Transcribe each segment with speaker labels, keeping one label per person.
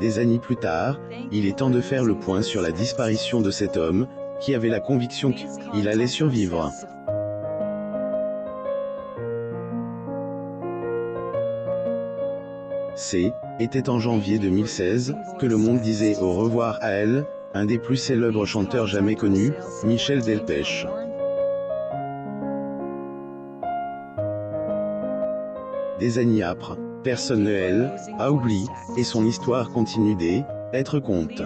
Speaker 1: Des années plus tard, il est temps de faire le point sur la disparition de cet homme, qui avait la conviction qu'il allait survivre. Était en janvier 2016, que le monde disait au revoir à elle, un des plus célèbres chanteurs jamais connus, Michel Delpech. Des années après, personne ne elle a oublié, et son histoire continue d'être conte.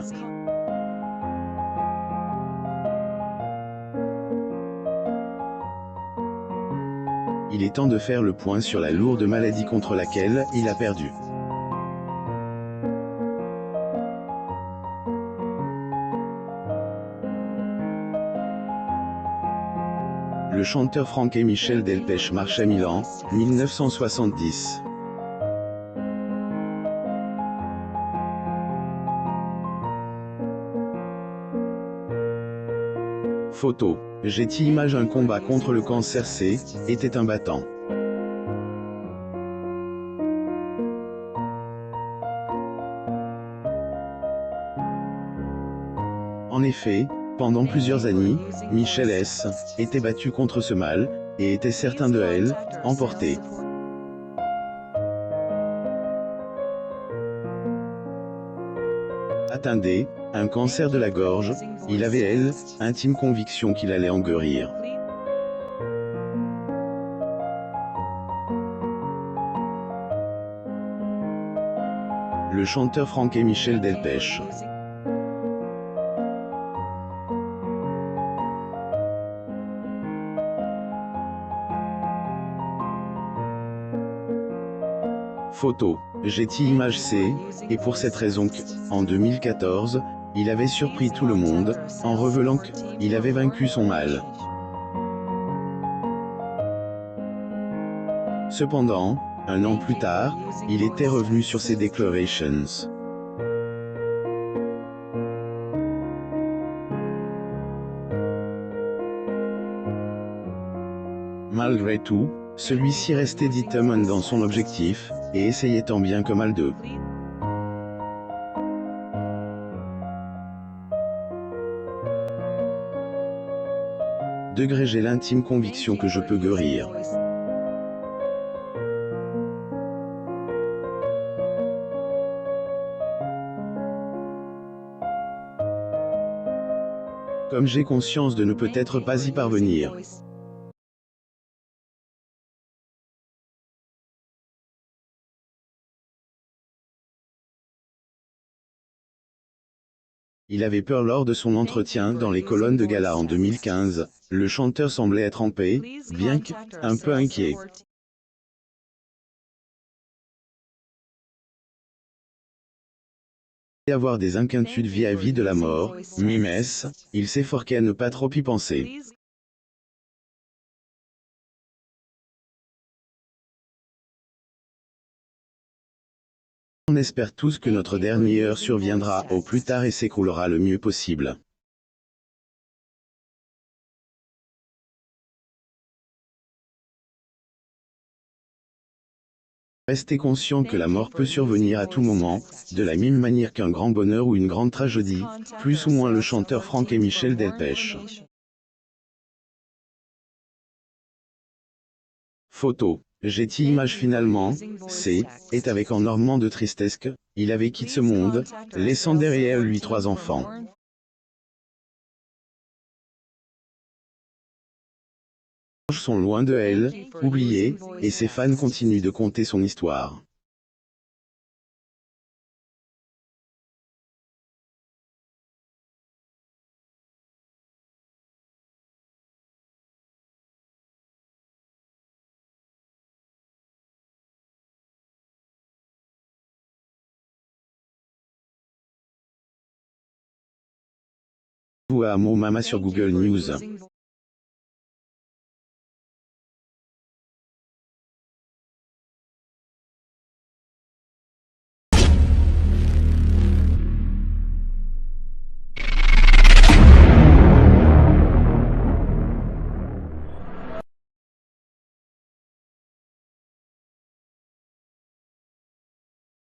Speaker 1: Il est temps de faire le point sur la lourde maladie contre laquelle il a perdu. Le chanteur français Michel Delpech marche à Milan, 1970. Photo. Getty Images. Un combat contre le cancer était un battant. En effet, pendant plusieurs années, Michel était battu contre ce mal, et était certain de elle, emporter. Atteint un cancer de la gorge, il avait intime conviction qu'il allait en guérir. Le chanteur français Michel Delpech. Photo. Getty Images. Et pour cette raison en 2014, il avait surpris tout le monde, en révélant qu'il avait vaincu son mal. Cependant, un an plus tard, il était revenu sur ses déclarations. Malgré tout, celui-ci restait déterminé dans son objectif, et essayait tant bien que mal de j'ai l'intime conviction que je peux guérir. Comme j'ai conscience de ne peut-être pas y parvenir. Il avait peur lors de son entretien dans les colonnes de gala en 2015, le chanteur semblait être en paix, bien qu'un peu inquiet. Et avoir des inquiétudes vis-à-vis de la mort, mais il s'efforçait à ne pas trop y penser. On espère tous que notre dernière heure surviendra au plus tard et s'écroulera le mieux possible. Restez conscient que la mort peut survenir à tout moment, de la même manière qu'un grand bonheur ou une grande tragédie, plus ou moins. Le chanteur français Michel Delpech. Photo. Getty Images. Finalement, est avec énormément de tristesse qu'il avait quitté ce monde, laissant derrière lui 3 enfants. Sont loin de elle, oubliés, et ses fans continuent de conter son histoire. Vous à Mo Mama sur Google News.